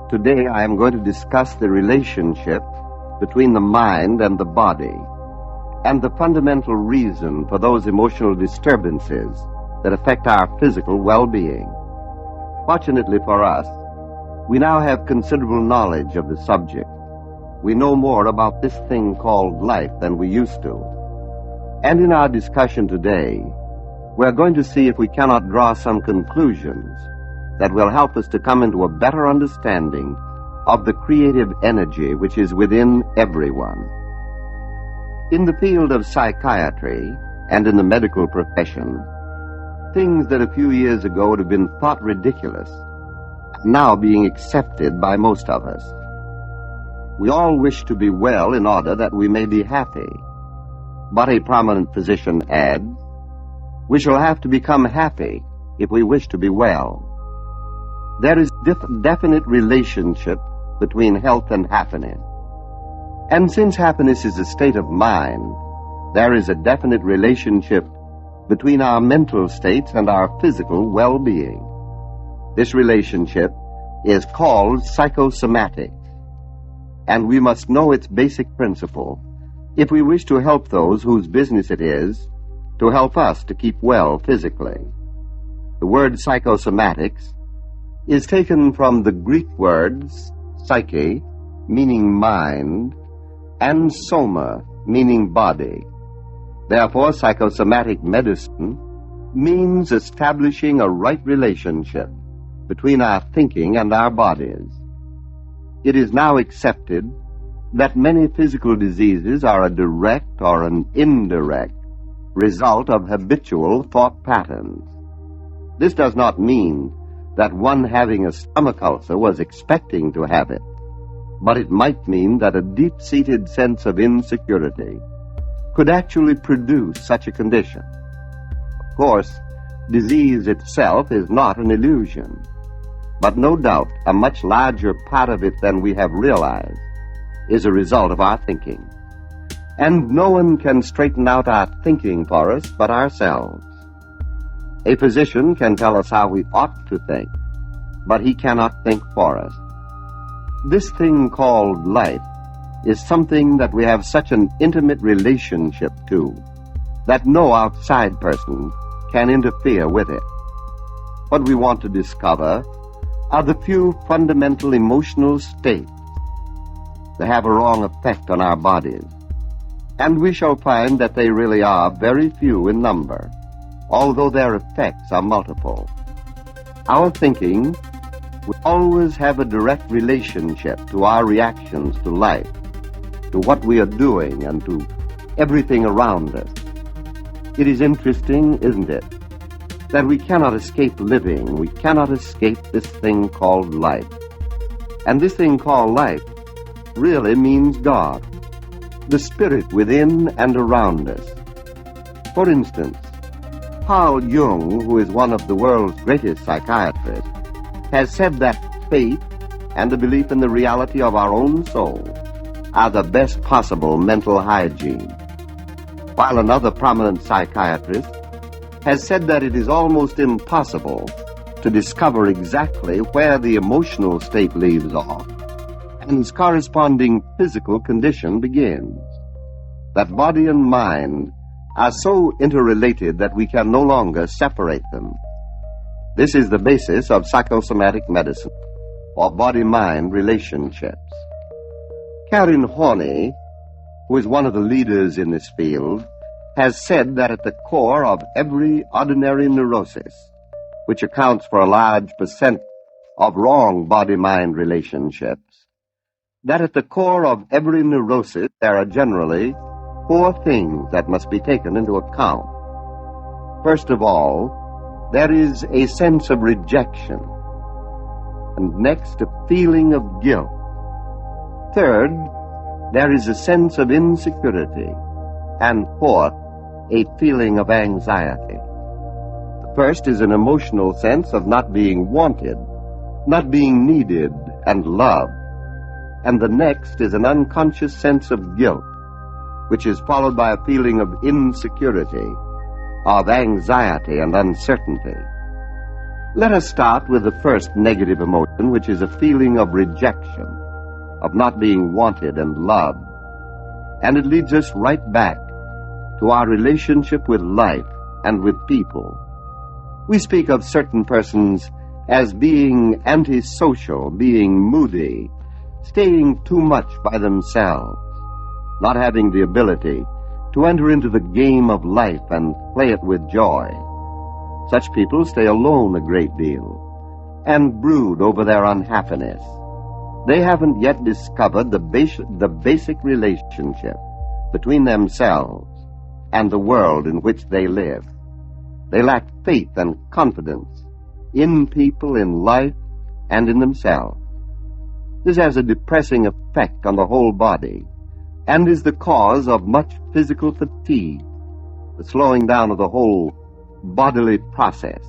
Today I am going to discuss the relationship between the mind and the body and the fundamental reason for those emotional disturbances that affect our physical well-being. Fortunately for us, we now have considerable knowledge of the subject. We know more about this thing called life than we used to. And in our discussion today, we're going to see if we cannot draw some conclusions that will help us to come into a better understanding of the creative energy which is within everyone. In the field of psychiatry and in the medical profession, things that a few years ago would have been thought ridiculous are now being accepted by most of us. We all wish to be well in order that we may be happy. But a prominent physician adds, we shall have to become happy if we wish to be well. There is definite relationship between health and happiness. And since happiness is a state of mind, there is a definite relationship between our mental states and our physical well-being. This relationship is called psychosomatic, and we must know its basic principle if we wish to help those whose business it is to help us to keep well physically. The word psychosomatics is taken from the Greek words psyche, meaning mind, and soma, meaning body. Therefore, psychosomatic medicine means establishing a right relationship between our thinking and our bodies. It is now accepted that many physical diseases are a direct or an indirect result of habitual thought patterns. This does not mean that one having a stomach ulcer was expecting to have it, but it might mean that a deep-seated sense of insecurity could actually produce such a condition. Of course, disease itself is not an illusion, but no doubt a much larger part of it than we have realized is a result of our thinking. And no one can straighten out our thinking for us but ourselves. A physician can tell us how we ought to think, but he cannot think for us. This thing called life is something that we have such an intimate relationship to that no outside person can interfere with it. What we want to discover are the few fundamental emotional states that have a wrong effect on our bodies. And we shall find that they really are very few in number, although their effects are multiple. Our thinking will always have a direct relationship to our reactions to life, to what we are doing, and to everything around us. It is interesting, isn't it, that we cannot escape living. We cannot escape this thing called life. And this thing called life really means God, the spirit within and around us. For instance, Carl Jung, who is one of the world's greatest psychiatrists, has said that faith and the belief in the reality of our own soul are the best possible mental hygiene. While another prominent psychiatrist has said that it is almost impossible to discover exactly where the emotional state leaves off and its corresponding physical condition begins. That body and mind are so interrelated that we can no longer separate them. This is the basis of psychosomatic medicine, or body-mind relationships. Karen Horney, who is one of the leaders in this field, has said that at the core of every ordinary neurosis, which accounts for a large percent of wrong body-mind relationships, that at the core of every neurosis there are generally four things that must be taken into account. First of all, there is a sense of rejection, and next a feeling of guilt. Third, there is a sense of insecurity, and fourth, a feeling of anxiety. The first is an emotional sense of not being wanted, not being needed and loved, and the next is an unconscious sense of guilt, which is followed by a feeling of insecurity, of anxiety and uncertainty. Let us start with the first negative emotion, which is a feeling of rejection, of not being wanted and loved. And it leads us right back to our relationship with life and with people. We speak of certain persons as being antisocial, being moody, staying too much by themselves, not having the ability to enter into the game of life and play it with joy. Such people stay alone a great deal and brood over their unhappiness. They haven't yet discovered the basic relationship between themselves and the world in which they live. They lack faith and confidence in people, in life, and in themselves. This has a depressing effect on the whole body and is the cause of much physical fatigue, the slowing down of the whole bodily process.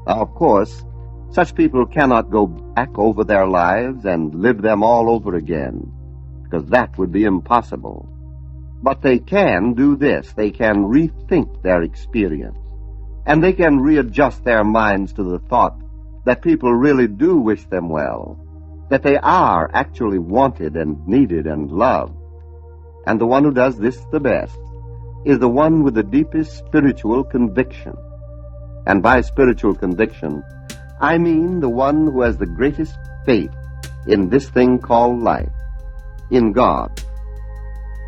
Now, of course, such people cannot go back over their lives and live them all over again, because that would be impossible. But they can do this. They can rethink their experience, and they can readjust their minds to the thought that people really do wish them well, that they are actually wanted and needed and loved. And the one who does this the best is the one with the deepest spiritual conviction. And by spiritual conviction, I mean the one who has the greatest faith in this thing called life, in God.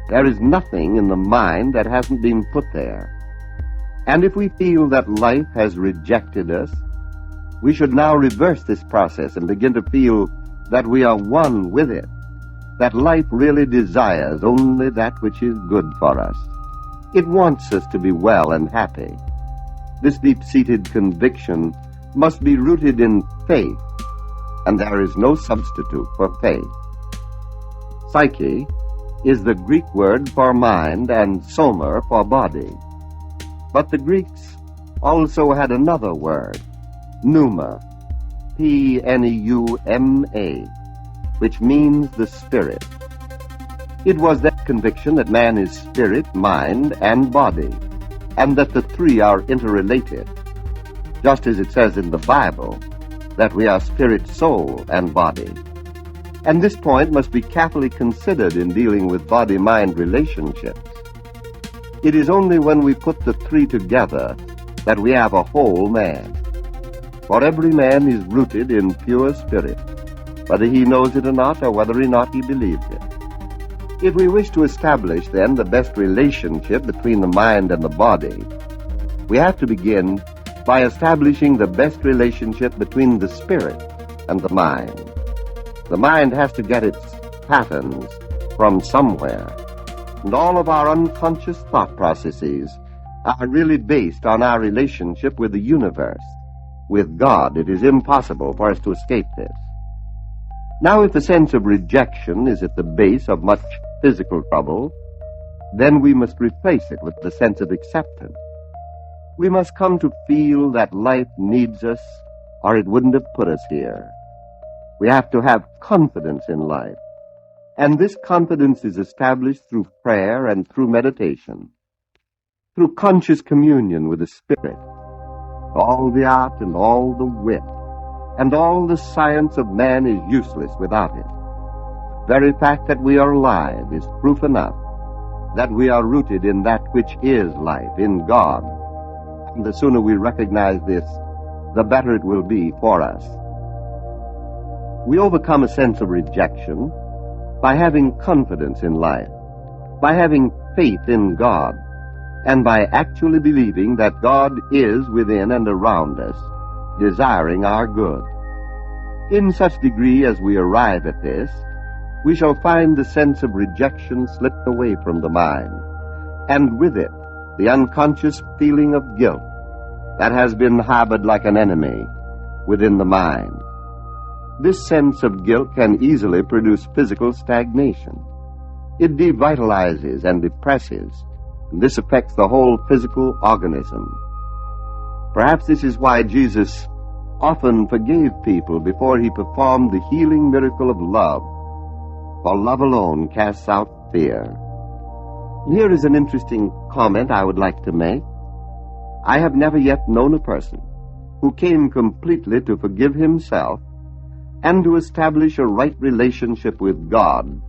There is nothing in the mind that hasn't been put there. And if we feel that life has rejected us, we should now reverse this process and begin to feel that we are one with it, that life really desires only that which is good for us. It wants us to be well and happy. This deep-seated conviction must be rooted in faith, and there is no substitute for faith. Psyche is the Greek word for mind and soma for body. But the Greeks also had another word, pneuma, P-N-E-U-M-A, which means the spirit. It was that conviction that man is spirit, mind, and body, and that the three are interrelated, just as it says in the Bible that we are spirit, soul, and body. And this point must be carefully considered in dealing with body-mind relationships. It is only when we put the three together that we have a whole man. For every man is rooted in pure spirit, whether he knows it or not, or whether or not he believes it. If we wish to establish, then, the best relationship between the mind and the body, we have to begin by establishing the best relationship between the spirit and the mind. The mind has to get its patterns from somewhere, and all of our unconscious thought processes are really based on our relationship with the universe. With God, it is impossible for us to escape this. Now, if the sense of rejection is at the base of much physical trouble, then we must replace it with the sense of acceptance. We must come to feel that life needs us, or it wouldn't have put us here. We have to have confidence in life, and this confidence is established through prayer and through meditation, through conscious communion with the Spirit. All the art and all the wit and all the science of man is useless without it. The very fact that we are alive is proof enough that we are rooted in that which is life, in God. And the sooner we recognize this, the better it will be for us. We overcome a sense of rejection by having confidence in life, by having faith in God, and by actually believing that God is within and around us, desiring our good. In such degree as we arrive at this, we shall find the sense of rejection slipped away from the mind, and with it the unconscious feeling of guilt that has been harbored like an enemy within the mind. This sense of guilt can easily produce physical stagnation. It devitalizes and depresses, and this affects the whole physical organism. Perhaps this is why Jesus often forgave people before he performed the healing miracle of love, for love alone casts out fear. Here is an interesting comment I would like to make. I have never yet known a person who came completely to forgive himself and to establish a right relationship with God,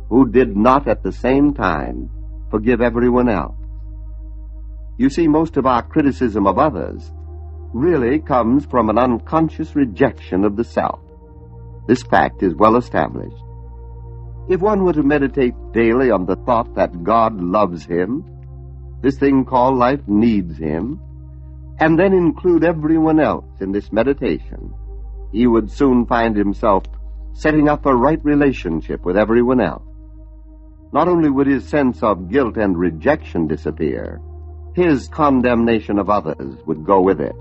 who did not at the same time forgive everyone else. You see, most of our criticism of others really comes from an unconscious rejection of the self. This fact is well established. If one were to meditate daily on the thought that God loves him, this thing called life needs him, and then include everyone else in this meditation, he would soon find himself setting up a right relationship with everyone else. Not only would his sense of guilt and rejection disappear, his condemnation of others would go with it.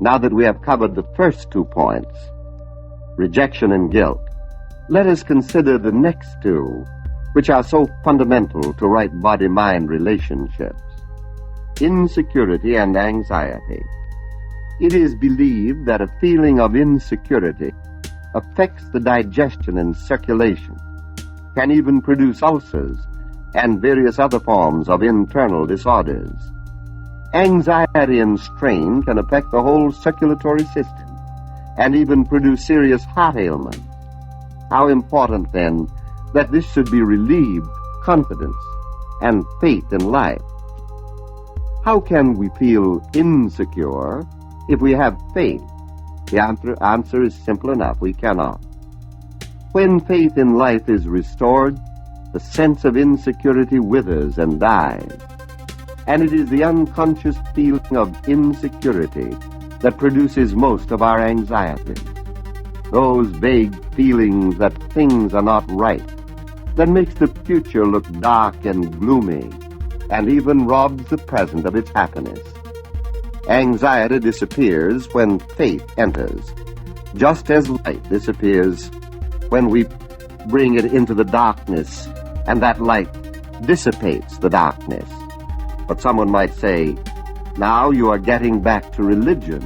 Now that we have covered the first 2 points, rejection and guilt, let us consider the next 2, which are so fundamental to right body-mind relationships: insecurity and anxiety. It is believed that a feeling of insecurity affects the digestion and circulation, can even produce ulcers and various other forms of internal disorders. Anxiety and strain can affect the whole circulatory system and even produce serious heart ailments. How important, then, that this should be relieved confidence and faith in life. How can we feel insecure if we have faith? The answer is simple enough. We cannot. When faith in life is restored, the sense of insecurity withers and dies. And it is the unconscious feeling of insecurity that produces most of our anxiety. Those vague feelings that things are not right, that makes the future look dark and gloomy, and even robs the present of its happiness. Anxiety disappears when faith enters, just as light disappears when we bring it into the darkness, and that light dissipates the darkness. But someone might say, now you are getting back to religion,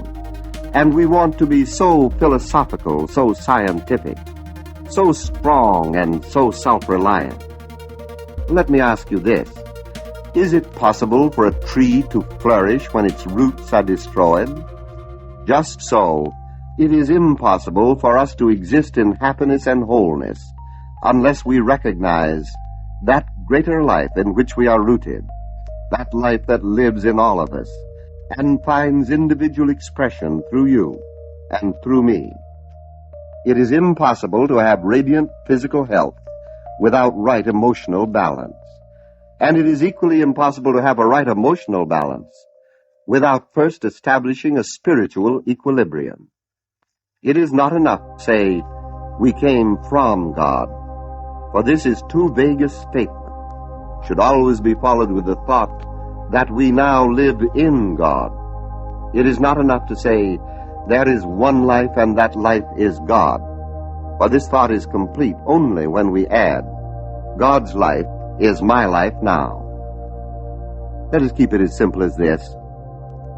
and we want to be so philosophical, so scientific, so strong and so self-reliant. Let me ask you this. Is it possible for a tree to flourish when its roots are destroyed? Just so, it is impossible for us to exist in happiness and wholeness unless we recognize that greater life in which we are rooted, that life that lives in all of us and finds individual expression through you and through me. It is impossible to have radiant physical health without right emotional balance. And it is equally impossible to have a right emotional balance without first establishing a spiritual equilibrium. It is not enough to say, we came from God, for this is too vague a statement. Should always be followed with the thought that we now live in God. It is not enough to say, there is one life and that life is God, for this thought is complete only when we add, God's life is my life now. Let us keep it as simple as this.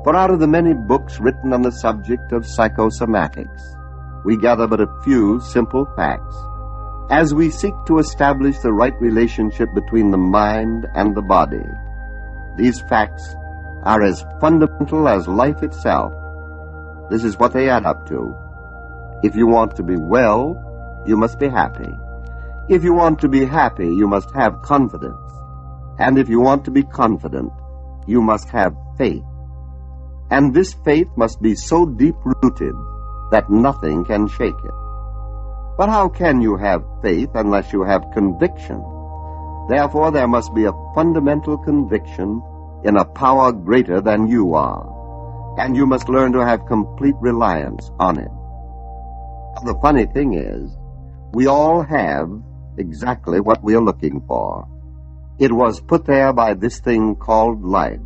For out of the many books written on the subject of psychosomatics, we gather but a few simple facts as we seek to establish the right relationship between the mind and the body. These facts are as fundamental as life itself. This is what they add up to. If you want to be well, you must be happy. If you want to be happy, you must have confidence. And if you want to be confident, you must have faith. And this faith must be so deep-rooted that nothing can shake it. But how can you have faith unless you have conviction? Therefore, there must be a fundamental conviction in a power greater than you are, and you must learn to have complete reliance on it. The funny thing is, we all have exactly what we are looking for. It was put there by this thing called life.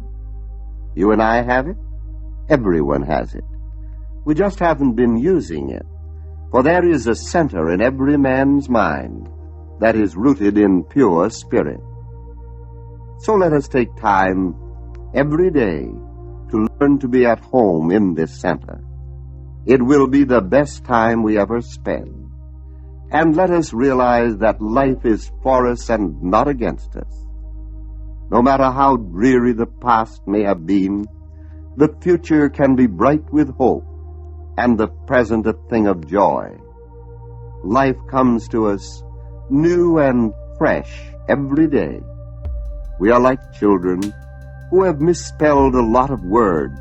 You and I have it. Everyone has it. We just haven't been using it. For there is a center in every man's mind that is rooted in pure spirit. So let us take time every day to learn to be at home in this center. It will be the best time we ever spend. And let us realize that life is for us and not against us. No matter how dreary the past may have been, The future can be bright with hope, and the present a thing of joy. Life comes to us new and fresh every day. We are like children who have misspelled a lot of words,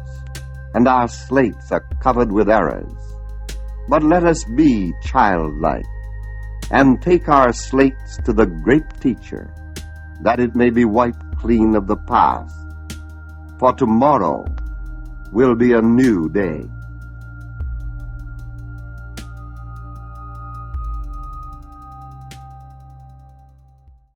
and our slates are covered with errors. But let us be childlike and take our slates to the great teacher, that it may be wiped clean of the past. For tomorrow will be a new day.